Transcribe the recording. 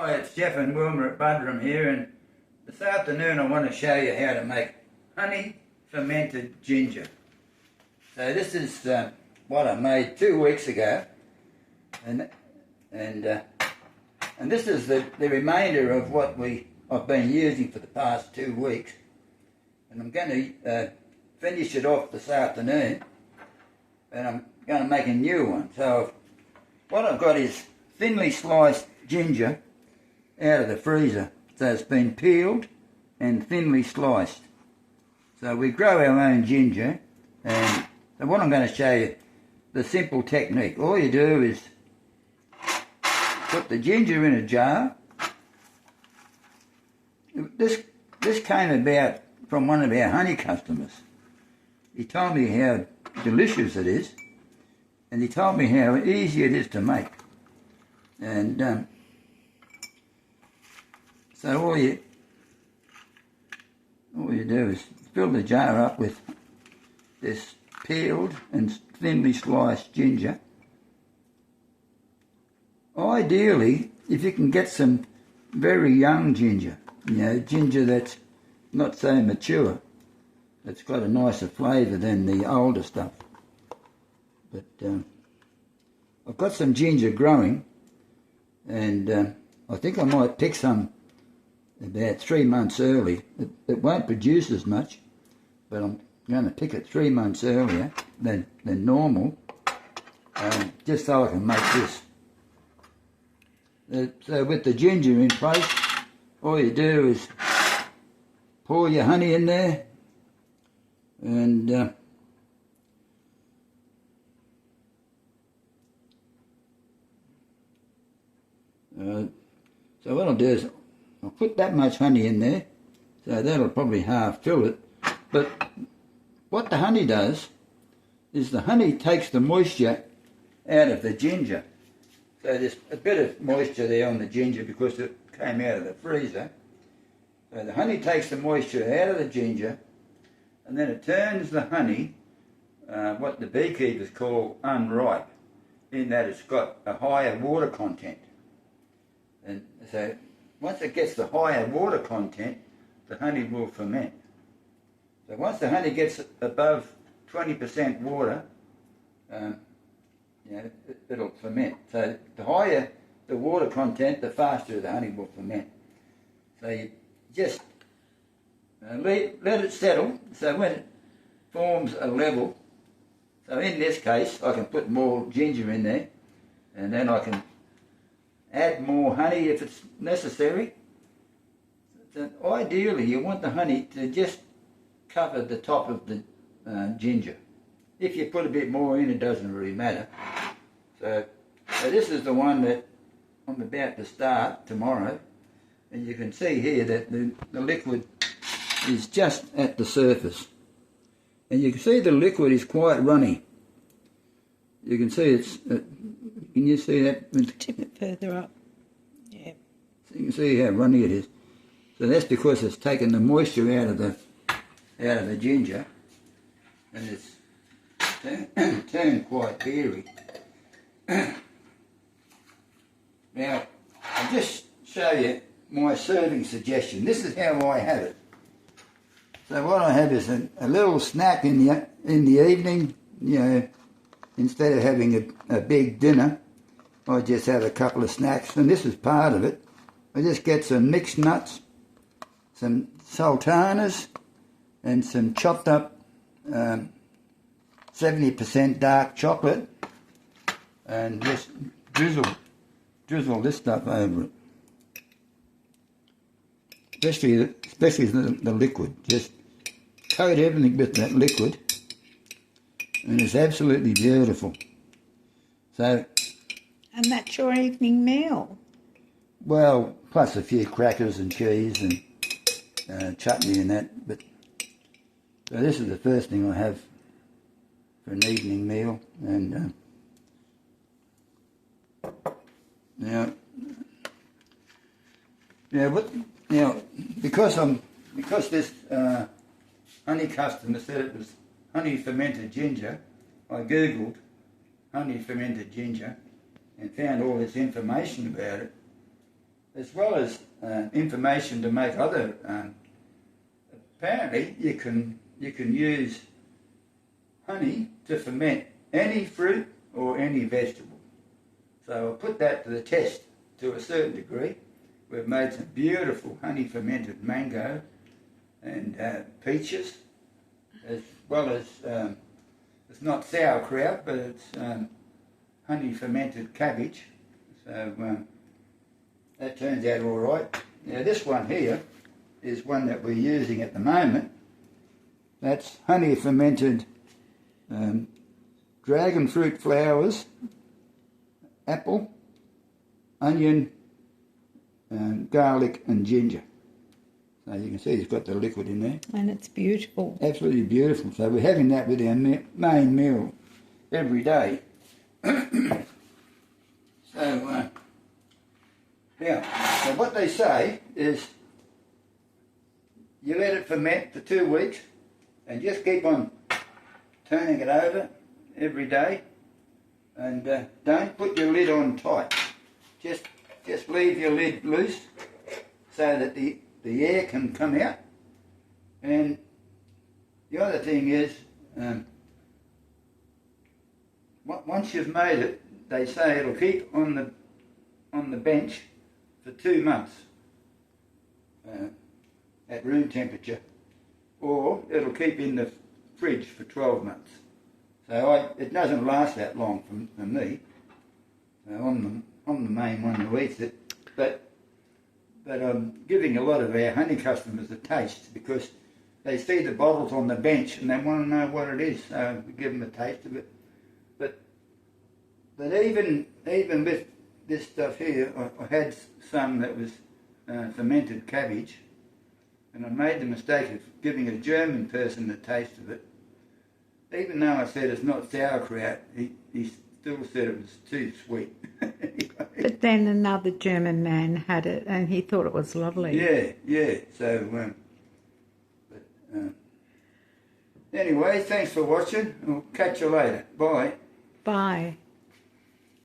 Hi, it's Jeff and Wilma at Budrum here, and this afternoon I want to show you how to make honey fermented ginger. So this is what I made 2 weeks ago, and this is the remainder of what I've been using for the past 2 weeks, and I'm going to finish it off this afternoon, and I'm going to make a new one. So what I've got is thinly sliced ginger out of the freezer. So it's been peeled and thinly sliced. So we grow our own ginger, and what I'm going to show you, the simple technique. All you do is put the ginger in a jar. This came about from one of our honey customers. He told me how delicious it is, and he told me how easy it is to make. And so all you do is fill the jar up with this peeled and thinly sliced ginger. Ideally, if you can get some very young ginger, ginger that's not so mature, it's got a nicer flavour than the older stuff. But I've got some ginger growing, and I think I might pick some about 3 months early. It won't produce as much, but I'm going to pick it 3 months earlier than normal, just so I can make this. So with the ginger in place, all you do is pour your honey in there, and so what I'll do is I'll put that much honey in there, so that'll probably half fill it. But what the honey does is the honey takes the moisture out of the ginger. So there's a bit of moisture there on the ginger because it came out of the freezer. So the honey takes the moisture out of the ginger, and then it turns the honey, what the beekeepers call unripe, in that it's got a higher water content. And so once it gets the higher water content, the honey will ferment. So once the honey gets above 20% water, it'll ferment. So the higher the water content, the faster the honey will ferment. So you just let it settle. So when it forms a level, so in this case I can put more ginger in there, and then I can add more honey if it's necessary. So ideally you want the honey to just cover the top of the ginger. If you put a bit more in, it doesn't really matter. So this is the one that I'm about to start tomorrow, and you can see here that the liquid is just at the surface, and you can see the liquid is quite runny. You can see it's can you see that? Tip it further up. Yeah. So you can see how runny it is. So that's because it's taken the moisture out of the ginger, and it's turned quite beery. Now, I'll just show you my serving suggestion. This is how I have it. So what I have is a little snack in the evening. Instead of having a big dinner, I just have a couple of snacks, and this is part of it. I just get some mixed nuts, some sultanas, and some chopped up 70% dark chocolate, and just drizzle this stuff over it. Especially the liquid. Just coat everything with that liquid, and it's absolutely beautiful. So, and that's your evening meal? Well, plus a few crackers and cheese and chutney and that. But so this is the first thing I have for an evening meal. And because this honey customer said it was honey fermented ginger, I googled honey fermented ginger and found all this information about it. as well as information to make other. Apparently, you can use honey to ferment any fruit or any vegetable. So I'll put that to the test to a certain degree. We've made some beautiful honey fermented mango and peaches, as well as it's not sauerkraut, but it's honey fermented cabbage. So that turns out all right. Now this one here is one that we're using at the moment. That's honey fermented dragon fruit flowers, apple, onion, garlic and ginger. So you can see it's got the liquid in there. And it's beautiful. Absolutely beautiful. So we're having that with our main meal every day. So what they say is you let it ferment for 2 weeks and just keep on turning it over every day, and don't put your lid on tight. Just leave your lid loose so that the air can come out. And the other thing is, once you've made it, they say it'll keep on the bench for 2 months at room temperature, or it'll keep in the fridge for 12 months. So it doesn't last that long for me. I'm the main one who eats it, but I'm giving a lot of our honey customers a taste because they see the bottles on the bench and they want to know what it is. So we give them a taste of it. But even with this stuff here, I had some that was fermented cabbage, and I made the mistake of giving a German person a taste of it. Even though I said it's not sauerkraut, he still said it was too sweet. But then another German man had it and he thought it was lovely. Yeah. So, anyway, thanks for watching. We'll catch you later. Bye. Bye.